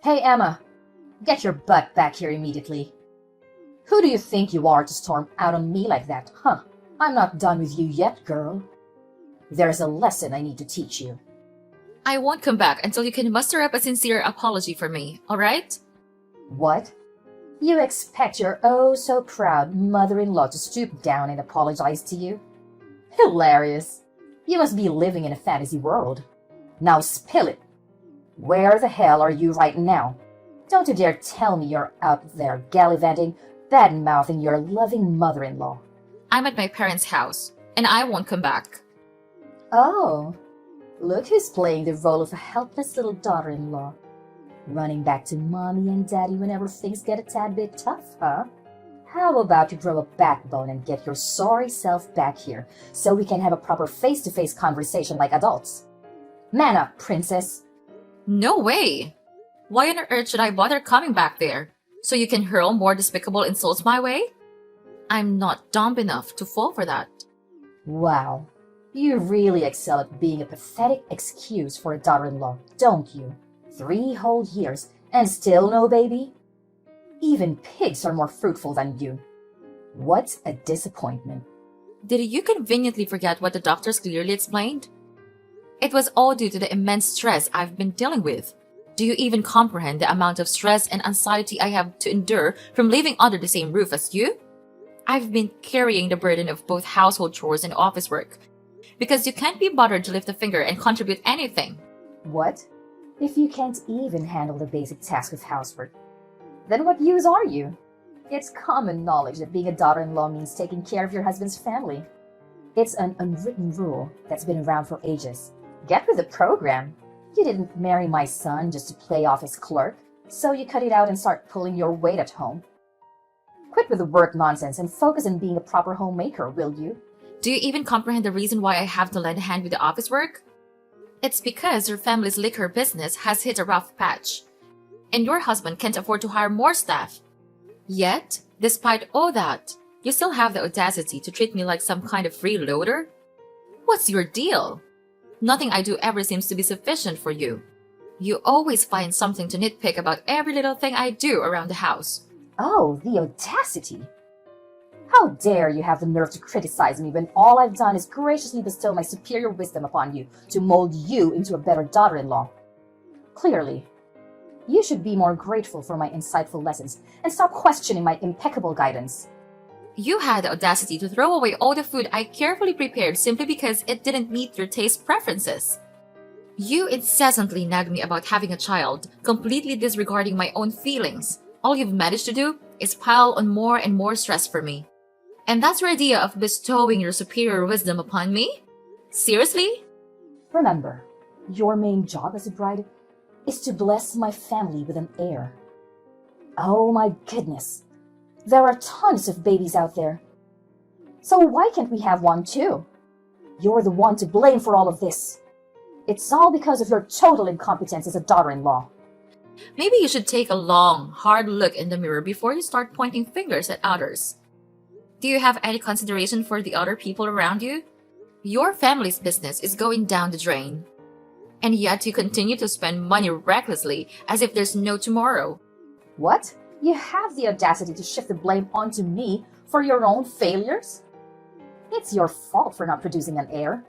Hey, Emma, get your butt back here immediately. Who do you think you are to storm out on me like that, huh? I'm not done with you yet, girl. There's a lesson I need to teach you. I won't come back until you can muster up a sincere apology for me, alright? What? You expect your oh-so-proud mother-in-law to stoop down and apologize to you? Hilarious. You must be living in a fantasy world. Now spill it. Where the hell are you right now? Don't you dare tell me you're out there gallivanting, bad-mouthing your loving mother-in-law. I'm at my parents' house, and I won't come back. Oh, look who's playing the role of a helpless little daughter-in-law. Running back to mommy and daddy whenever things get a tad bit tough, huh? How about you grow a backbone and get your sorry self back here so we can have a proper face-to-face conversation like adults? Man up, princess. No way! Why on earth should I bother coming back there? So you can hurl more despicable insults my way? I'm not dumb enough to fall for that. Wow, you really excel at being a pathetic excuse for a daughter-in-law, don't you? 3 whole years and still no baby? Even pigs are more fruitful than you. What a disappointment. Did you conveniently forget what the doctors clearly explained? It was all due to the immense stress I've been dealing with. Do you even comprehend the amount of stress and anxiety I have to endure from living under the same roof as you? I've been carrying the burden of both household chores and office work, because you can't be bothered to lift a finger and contribute anything. What? If you can't even handle the basic task of housework, then what use are you? It's common knowledge that being a daughter-in-law means taking care of your husband's family. It's an unwritten rule that's been around for ages. Get with the program. You didn't marry my son just to play office clerk, so you cut it out and start pulling your weight at home. Quit with the work nonsense and focus on being a proper homemaker, will you? Do you even comprehend the reason why I have to lend a hand with the office work? It's because your family's liquor business has hit a rough patch, and your husband can't afford to hire more staff. Yet, despite all that, you still have the audacity to treat me like some kind of freeloader? What's your deal? Nothing I do ever seems to be sufficient for you. You always find something to nitpick about every little thing I do around the house. Oh, the audacity! How dare you have the nerve to criticize me when all I've done is graciously bestow my superior wisdom upon you to mold you into a better daughter-in-law? Clearly, you should be more grateful for my insightful lessons and stop questioning my impeccable guidance. You had the audacity to throw away all the food I carefully prepared simply because it didn't meet your taste preferences. You incessantly nag me about having a child, completely disregarding my own feelings. All you've managed to do is pile on more and more stress for me. And that's your idea of bestowing your superior wisdom upon me? Seriously? Remember, your main job as a bride is to bless my family with an heir. Oh my goodness, there are tons of babies out there. So why can't we have one too? You're the one to blame for all of this. It's all because of your total incompetence as a daughter-in-law. Maybe you should take a long, hard look in the mirror before you start pointing fingers at others. Do you have any consideration for the other people around you? Your family's business is going down the drain. And yet you continue to spend money recklessly as if there's no tomorrow. What? You have the audacity to shift the blame onto me for your own failures? It's your fault for not producing an heir.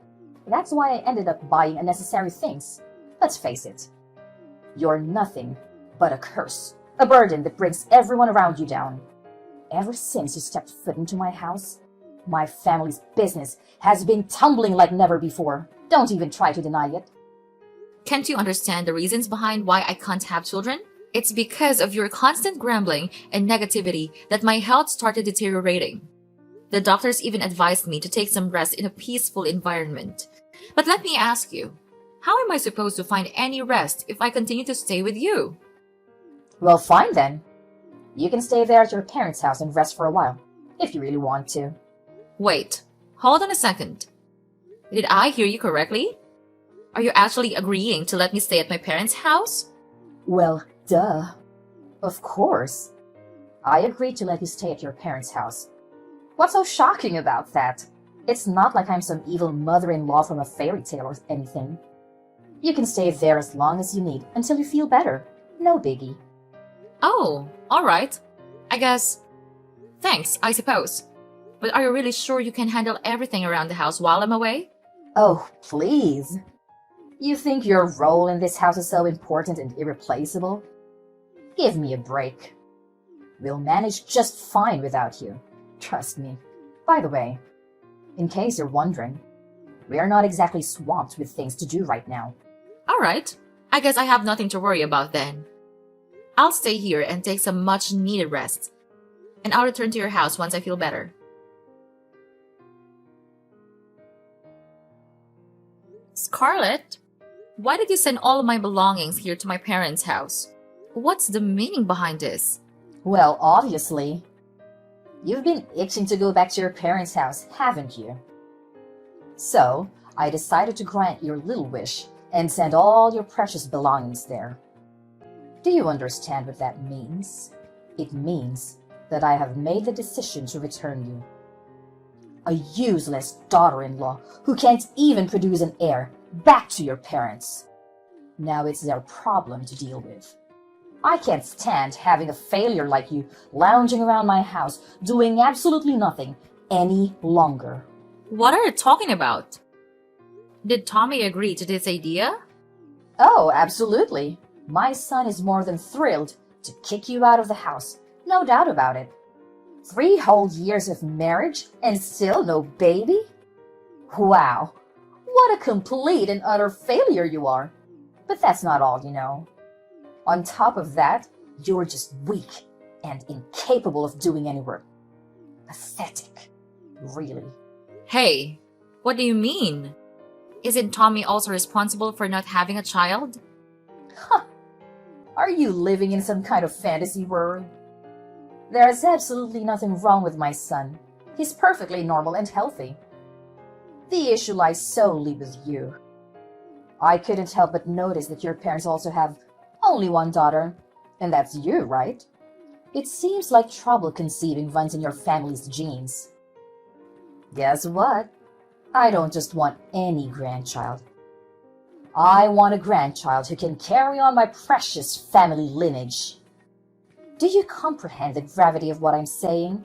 That's why I ended up buying unnecessary things. Let's face it. You're nothing but a curse, a burden that brings everyone around you down. Ever since you stepped foot into my house, my family's business has been tumbling like never before. Don't even try to deny it. Can't you understand the reasons behind why I can't have children? It's because of your constant grumbling and negativity that my health started deteriorating. The doctors even advised me to take some rest in a peaceful environment. But let me ask you, how am I supposed to find any rest if I continue to stay with you? Well, fine then. You can stay there at your parents' house and rest for a while, if you really want to. Wait, hold on a second. Did I hear you correctly? Are you actually agreeing to let me stay at my parents' house? Well, duh. Of course. I agreed to let you stay at your parents' house. What's so shocking about that? It's not like I'm some evil mother-in-law from a fairy tale or anything. You can stay there as long as you need until you feel better. No biggie. Oh, alright. I guess. Thanks, I suppose. But are you really sure you can handle everything around the house while I'm away? Oh, please. You think your role in this house is so important and irreplaceable? Give me a break. We'll manage just fine without you. Trust me. By the way, in case you're wondering, we are not exactly swamped with things to do right now. Alright. I guess I have nothing to worry about then. I'll stay here and take some much needed rest. And I'll return to your house once I feel better. Scarlett, why did you send all of my belongings here to my parents' house? What's the meaning behind this? Well, obviously. You've been itching to go back to your parents' house, haven't you? So, I decided to grant your little wish and send all your precious belongings there. Do you understand what that means? It means that I have made the decision to return you. A useless daughter-in-law who can't even produce an heir, back to your parents. Now it's their problem to deal with. I can't stand having a failure like you lounging around my house doing absolutely nothing any longer. What are you talking about? Did Tommy agree to this idea? Oh, absolutely. My son is more than thrilled to kick you out of the house. No doubt about it. 3 whole years of marriage and still no baby? Wow, what a complete and utter failure you are. But that's not all, you know. On top of that, you're just weak and incapable of doing any work. Pathetic, really. Hey, what do you mean? Isn't Tommy also responsible for not having a child? Huh. Are you living in some kind of fantasy world? There is absolutely nothing wrong with my son. He's perfectly normal and healthy. The issue lies solely with you. I couldn't help but notice that your parents also have only one daughter, and that's you, right? It seems like trouble conceiving runs in your family's genes. Guess what? I don't just want any grandchild. I want a grandchild who can carry on my precious family lineage. Do you comprehend the gravity of what I'm saying?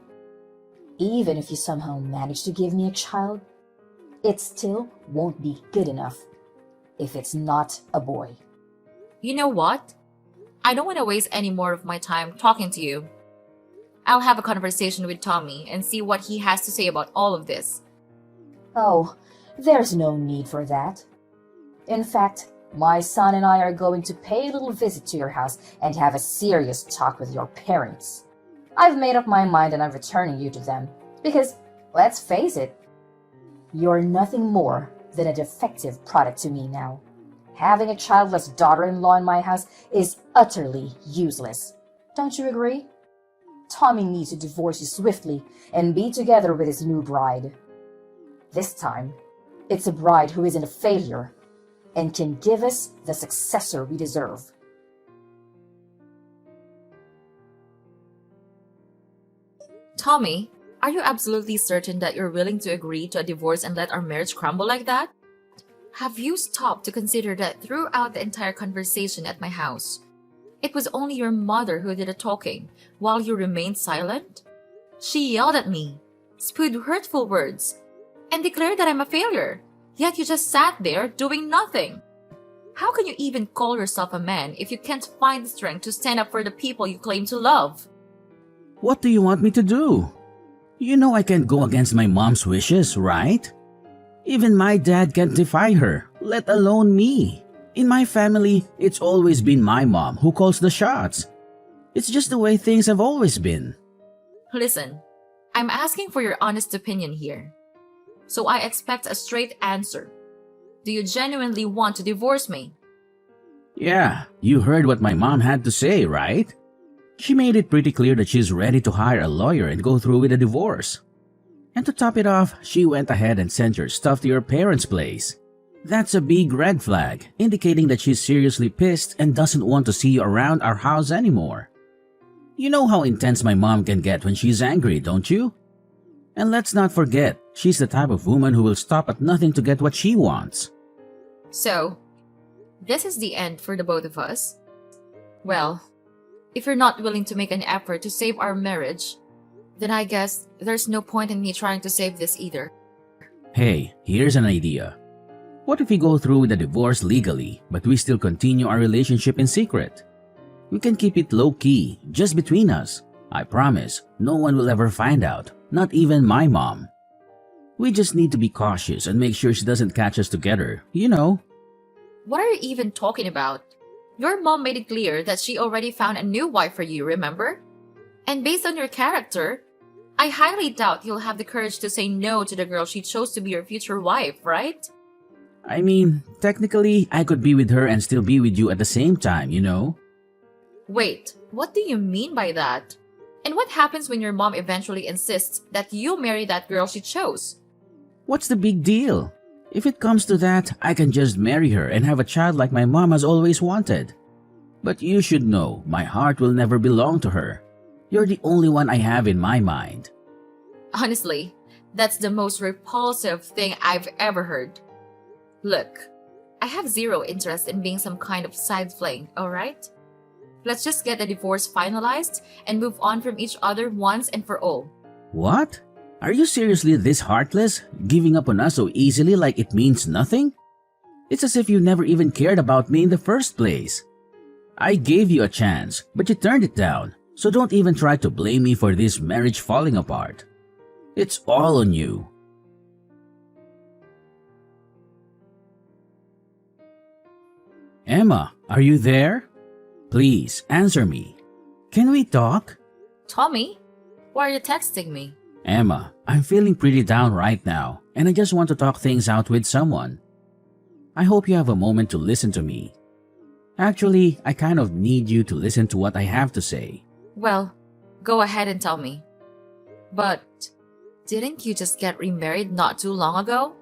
Even if you somehow manage to give me a child, it still won't be good enough if it's not a boy. You know what? I don't want to waste any more of my time talking to you. I'll have a conversation with Tommy and see what he has to say about all of this. Oh, there's no need for that. In fact, my son and I are going to pay a little visit to your house and have a serious talk with your parents. I've made up my mind and I'm returning you to them because, let's face it, you're nothing more than a defective product to me now. Having a childless daughter-in-law in my house is utterly useless. Don't you agree? Tommy needs to divorce you swiftly and be together with his new bride. This time, it's a bride who isn't a failure and can give us the successor we deserve. Tommy, are you absolutely certain that you're willing to agree to a divorce and let our marriage crumble like that? Have you stopped to consider that throughout the entire conversation at my house, it was only your mother who did the talking while you remained silent? She yelled at me, spewed hurtful words, and declared that I'm a failure, yet you just sat there doing nothing. How can you even call yourself a man if you can't find the strength to stand up for the people you claim to love? What do you want me to do? You know I can't go against my mom's wishes, right? Even my dad can't defy her, let alone me. In my family, it's always been my mom who calls the shots. It's just the way things have always been. Listen, I'm asking for your honest opinion here. So I expect a straight answer. Do you genuinely want to divorce me? Yeah, you heard what my mom had to say, right? She made it pretty clear that she's ready to hire a lawyer and go through with a divorce. And to top it off, she went ahead and sent your stuff to your parents' place. That's a big red flag, indicating that she's seriously pissed and doesn't want to see you around our house anymore. You know how intense my mom can get when she's angry, don't you? And let's not forget, she's the type of woman who will stop at nothing to get what she wants. So, this is the end for the both of us. Well, if you're not willing to make an effort to save our marriage, then I guess there's no point in me trying to save this either. Hey, here's an idea. What if we go through with the divorce legally, but we still continue our relationship in secret? We can keep it low-key, just between us. I promise, no one will ever find out, not even my mom. We just need to be cautious and make sure she doesn't catch us together, you know. What are you even talking about? Your mom made it clear that she already found a new wife for you, remember? And based on your character, I highly doubt you'll have the courage to say no to the girl she chose to be your future wife, right? I mean, technically, I could be with her and still be with you at the same time, you know? Wait, what do you mean by that? And what happens when your mom eventually insists that you marry that girl she chose? What's the big deal? If it comes to that, I can just marry her and have a child like my mom has always wanted. But you should know, my heart will never belong to her. You're the only one I have in my mind. Honestly, that's the most repulsive thing I've ever heard. Look, I have zero interest in being some kind of side fling, alright? Let's just get the divorce finalized and move on from each other once and for all. What? Are you seriously this heartless, giving up on us so easily like it means nothing? It's as if you never even cared about me in the first place. I gave you a chance, but you turned it down, so don't even try to blame me for this marriage falling apart. It's all on you. Emma, are you there? Please, answer me. Can we talk? Tommy, why are you texting me? Emma, I'm feeling pretty down right now, and I just want to talk things out with someone. I hope you have a moment to listen to me. Actually, I kind of need you to listen to what I have to say. Well, go ahead and tell me. But didn't you just get remarried not too long ago?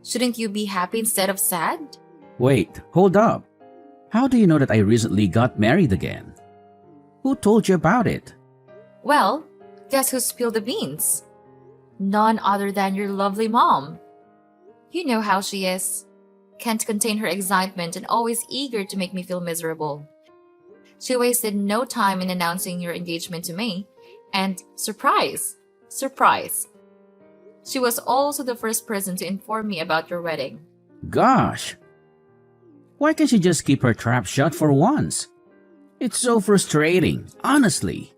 Shouldn't you be happy instead of sad? Wait, hold up. How do you know that I recently got married again? Who told you about it? Well, guess who spilled the beans? None other than your lovely mom. You know how she is. Can't contain her excitement and always eager to make me feel miserable. She wasted no time in announcing your engagement to me, and surprise, surprise. She was also the first person to inform me about your wedding. Gosh! Why can't she just keep her trap shut for once? It's so frustrating, honestly.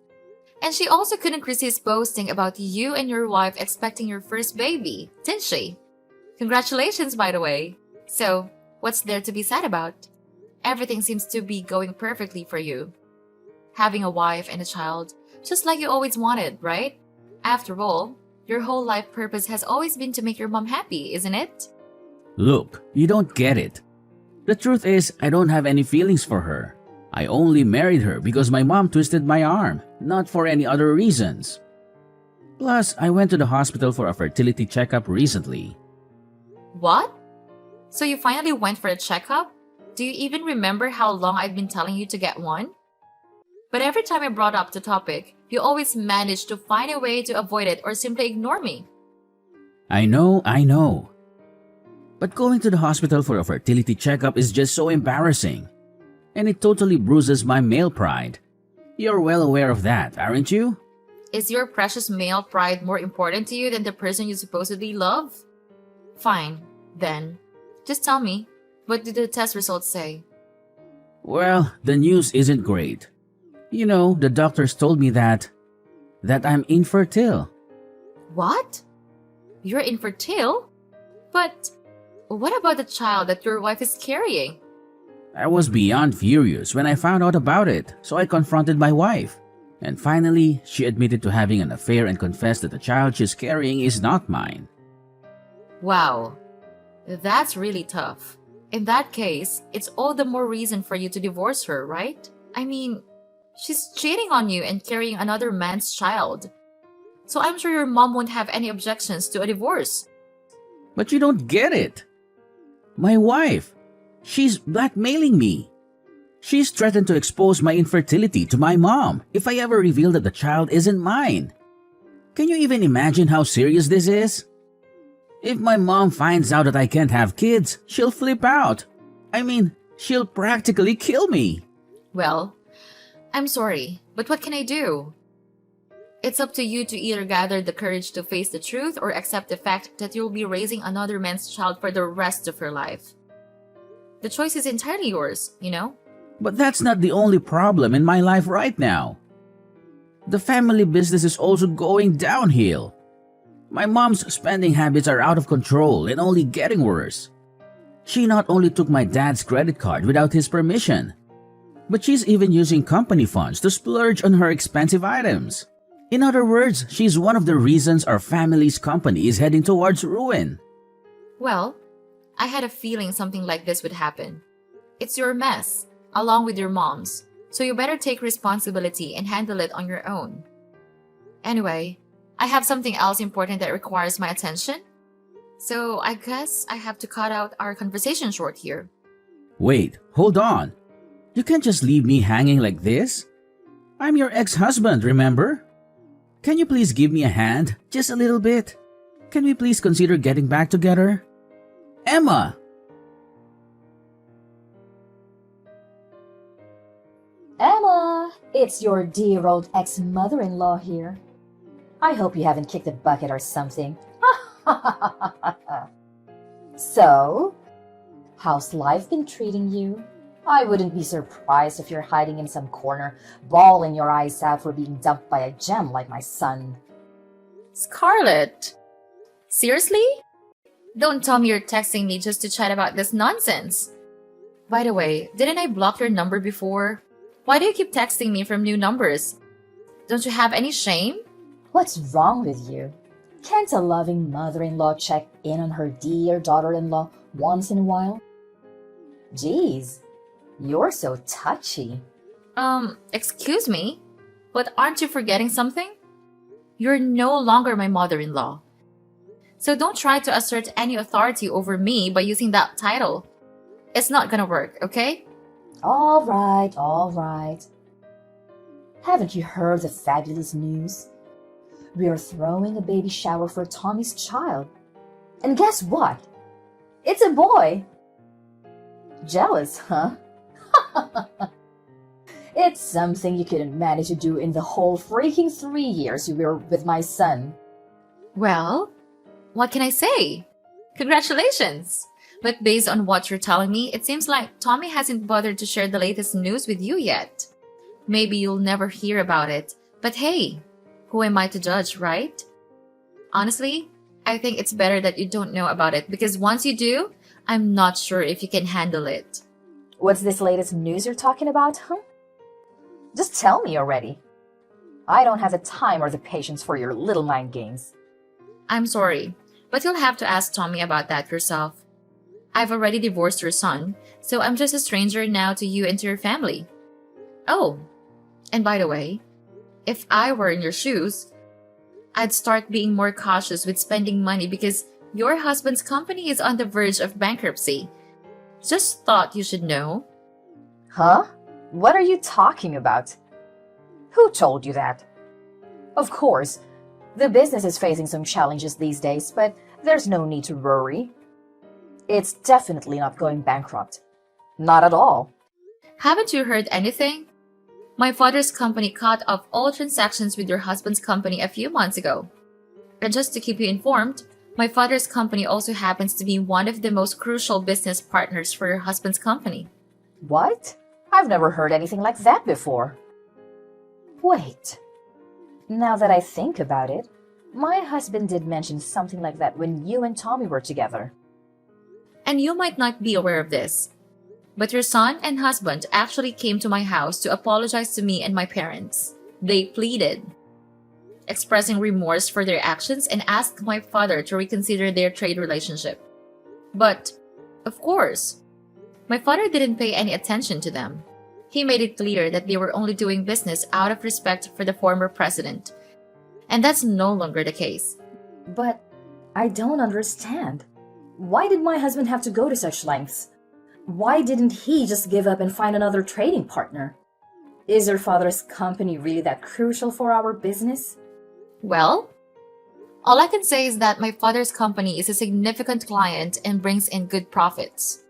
And she also couldn't resist boasting about you and your wife expecting your first baby, didn't she? Congratulations, by the way. So, what's there to be sad about? Everything seems to be going perfectly for you. Having a wife and a child, just like you always wanted, right? After all, your whole life purpose has always been to make your mom happy, isn't it? Look, you don't get it. The truth is, I don't have any feelings for her. I only married her because my mom twisted my arm, not for any other reasons. Plus, I went to the hospital for a fertility checkup recently. What? So you finally went for a checkup? Do you even remember how long I've been telling you to get one? But every time I brought up the topic, you always managed to find a way to avoid it or simply ignore me. I know. But going to the hospital for a fertility checkup is just so embarrassing. And it totally bruises my male pride. You're well aware of that, aren't you? Is your precious male pride more important to you than the person you supposedly love? Fine, then. Just tell me, what did the test results say? Well, the news isn't great. You know, the doctors told me that I'm infertile. What? You're infertile? But what about the child that your wife is carrying? I was beyond furious when I found out about it, so I confronted my wife. And finally, she admitted to having an affair and confessed that the child she's carrying is not mine. Wow, that's really tough. In that case, it's all the more reason for you to divorce her, right? I mean, she's cheating on you and carrying another man's child. So I'm sure your mom won't have any objections to a divorce. But you don't get it. My wife, she's blackmailing me. She's threatened to expose my infertility to my mom if I ever reveal that the child isn't mine. Can you even imagine how serious this is? If my mom finds out that I can't have kids, she'll flip out. I mean, she'll practically kill me. Well, I'm sorry, but what can I do? It's up to you to either gather the courage to face the truth or accept the fact that you'll be raising another man's child for the rest of your life. The choice is entirely yours, you know? But that's not the only problem in my life right now. The family business is also going downhill. My mom's spending habits are out of control and only getting worse. She not only took my dad's credit card without his permission, but she's even using company funds to splurge on her expensive items. In other words, she's one of the reasons our family's company is heading towards ruin. Well, I had a feeling something like this would happen. It's your mess, along with your mom's, so you better take responsibility and handle it on your own. Anyway, I have something else important that requires my attention, so I guess I have to cut out our conversation short here. Wait, hold on. You can't just leave me hanging like this. I'm your ex-husband, remember? Can you please give me a hand, just a little bit? Can we please consider getting back together? Emma! Emma, it's your dear old ex-mother-in-law here. I hope you haven't kicked a bucket or something. So, how's life been treating you? I wouldn't be surprised if you're hiding in some corner, bawling your eyes out for being dumped by a gem like my son. Scarlett! Seriously? Don't tell me you're texting me just to chat about this nonsense. By the way, didn't I block your number before? Why do you keep texting me from new numbers? Don't you have any shame? What's wrong with you? Can't a loving mother-in-law check in on her dear daughter-in-law once in a while? Geez, you're so touchy. Excuse me? But aren't you forgetting something? You're no longer my mother-in-law. So don't try to assert any authority over me by using that title. It's not gonna work, okay? All right. Haven't you heard the fabulous news? We are throwing a baby shower for Tommy's child. And guess what? It's a boy. Jealous, huh? It's something you couldn't manage to do in the whole freaking 3 years you were with my son. Well, what can I say? Congratulations! But based on what you're telling me, it seems like Tommy hasn't bothered to share the latest news with you yet. Maybe you'll never hear about it, but hey, who am I to judge, right? Honestly, I think it's better that you don't know about it because once you do, I'm not sure if you can handle it. What's this latest news you're talking about, huh? Just tell me already. I don't have the time or the patience for your little mind games. I'm sorry, but you'll have to ask Tommy about that yourself. I've already divorced your son, so I'm just a stranger now to you and to your family. Oh, and by the way, if I were in your shoes, I'd start being more cautious with spending money because your husband's company is on the verge of bankruptcy. Just thought you should know. Huh? What are you talking about? Who told you that? Of course, the business is facing some challenges these days, but there's no need to worry. It's definitely not going bankrupt. Not at all. Haven't you heard anything? My father's company cut off all transactions with your husband's company a few months ago. And just to keep you informed, my father's company also happens to be one of the most crucial business partners for your husband's company. What? I've never heard anything like that before. Wait. Now that I think about it, my husband did mention something like that when you and Tommy were together. And you might not be aware of this, but your son and husband actually came to my house to apologize to me and my parents. They pleaded, expressing remorse for their actions and asked my father to reconsider their trade relationship. But, of course, my father didn't pay any attention to them. He made it clear that they were only doing business out of respect for the former president. And that's no longer the case. But I don't understand. Why did my husband have to go to such lengths? Why didn't he just give up and find another trading partner? Is your father's company really that crucial for our business? Well, all I can say is that my father's company is a significant client and brings in good profits.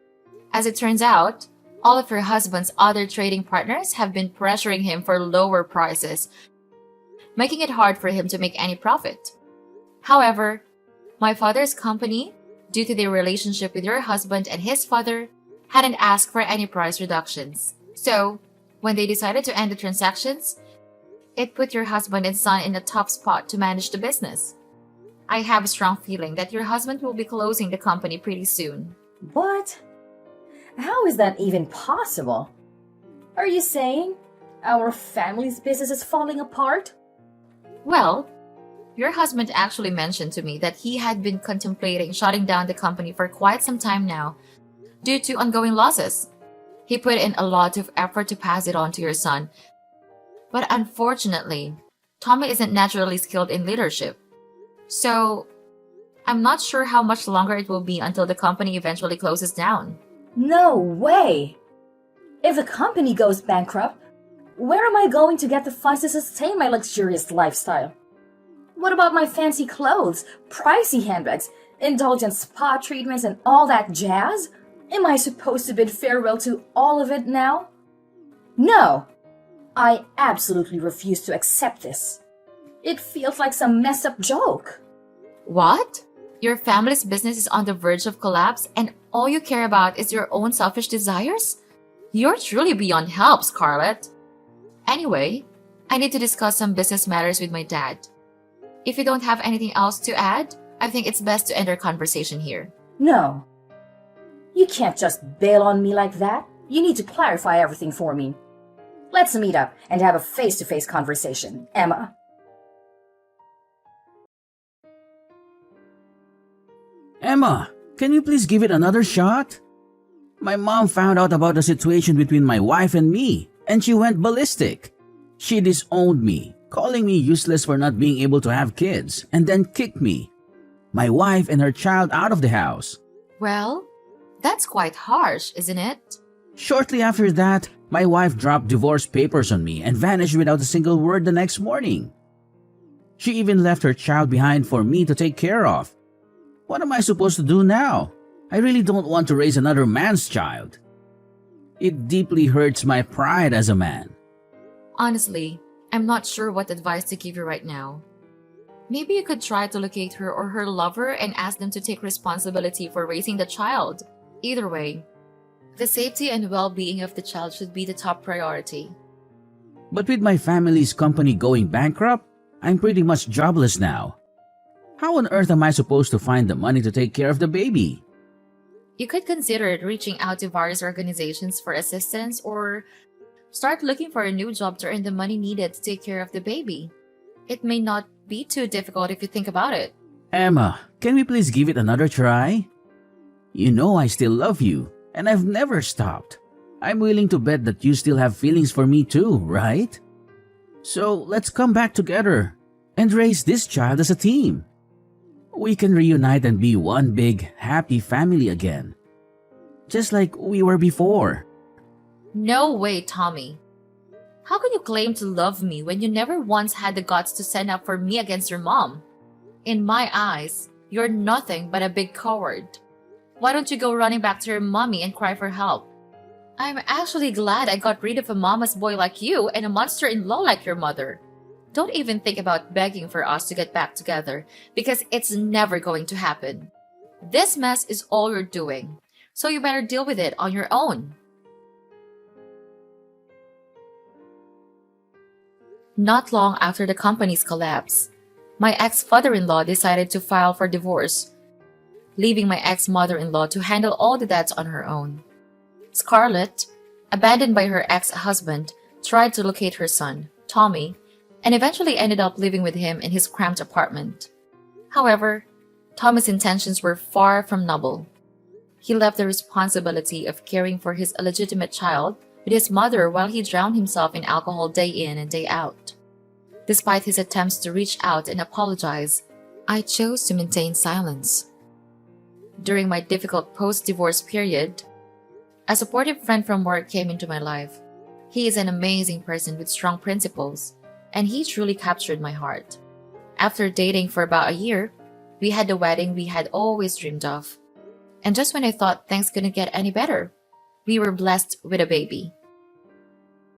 As it turns out, All of her husband's other trading partners have been pressuring him for lower prices, making it hard for him to make any profit. However, my father's company, due to their relationship with your husband and his father, hadn't asked for any price reductions. So, when they decided to end the transactions, it put your husband and son in a tough spot to manage the business. I have a strong feeling that your husband will be closing the company pretty soon. What? How is that even possible? Are you saying our family's business is falling apart? Well, your husband actually mentioned to me that he had been contemplating shutting down the company for quite some time now due to ongoing losses. He put in a lot of effort to pass it on to your son. But unfortunately, Tommy isn't naturally skilled in leadership. So, I'm not sure how much longer it will be until the company eventually closes down. No way! If the company goes bankrupt, where am I going to get the funds to sustain my luxurious lifestyle? What about my fancy clothes, pricey handbags, indulgent spa treatments, and all that jazz? Am I supposed to bid farewell to all of it now? No! I absolutely refuse to accept this. It feels like some messed up joke. What? Your family's business is on the verge of collapse and all you care about is your own selfish desires? You're truly beyond help, Scarlett. Anyway, I need to discuss some business matters with my dad. If you don't have anything else to add, I think it's best to end our conversation here. No. You can't just bail on me like that. You need to clarify everything for me. Let's meet up and have a face-to-face conversation, Emma. Emma, can you please give it another shot? My mom found out about the situation between my wife and me, and she went ballistic. She disowned me, calling me useless for not being able to have kids, and then kicked me, my wife and her child out of the house. Well, that's quite harsh, isn't it? Shortly after that, my wife dropped divorce papers on me and vanished without a single word the next morning. She even left her child behind for me to take care of. What am I supposed to do now? I really don't want to raise another man's child. It deeply hurts my pride as a man. Honestly, I'm not sure what advice to give you right now. Maybe you could try to locate her or her lover and ask them to take responsibility for raising the child. Either way, the safety and well-being of the child should be the top priority. But with my family's company going bankrupt, I'm pretty much jobless now. How on earth am I supposed to find the money to take care of the baby? You could consider reaching out to various organizations for assistance or start looking for a new job to earn the money needed to take care of the baby. It may not be too difficult if you think about it. Emma, can we please give it another try? You know I still love you, and I've never stopped. I'm willing to bet that you still have feelings for me too, right? So let's come back together and raise this child as a team. We can reunite and be one big, happy family again. Just like we were before. No way, Tommy. How can you claim to love me when you never once had the guts to stand up for me against your mom? In my eyes, you're nothing but a big coward. Why don't you go running back to your mommy and cry for help? I'm actually glad I got rid of a mama's boy like you and a monster-in-law like your mother. Don't even think about begging for us to get back together, because it's never going to happen. This mess is all you're doing, so you better deal with it on your own. Not long after the company's collapse, my ex-father-in-law decided to file for divorce, leaving my ex-mother-in-law to handle all the debts on her own. Scarlett, abandoned by her ex-husband, tried to locate her son, Tommy, and eventually ended up living with him in his cramped apartment. However, Tommy's intentions were far from noble. He left the responsibility of caring for his illegitimate child with his mother while he drowned himself in alcohol day in and day out. Despite his attempts to reach out and apologize, I chose to maintain silence. During my difficult post-divorce period, a supportive friend from work came into my life. He is an amazing person with strong principles, and he truly captured my heart. After dating for about a year, we had the wedding we had always dreamed of. And just when I thought things couldn't get any better, We were blessed with a baby.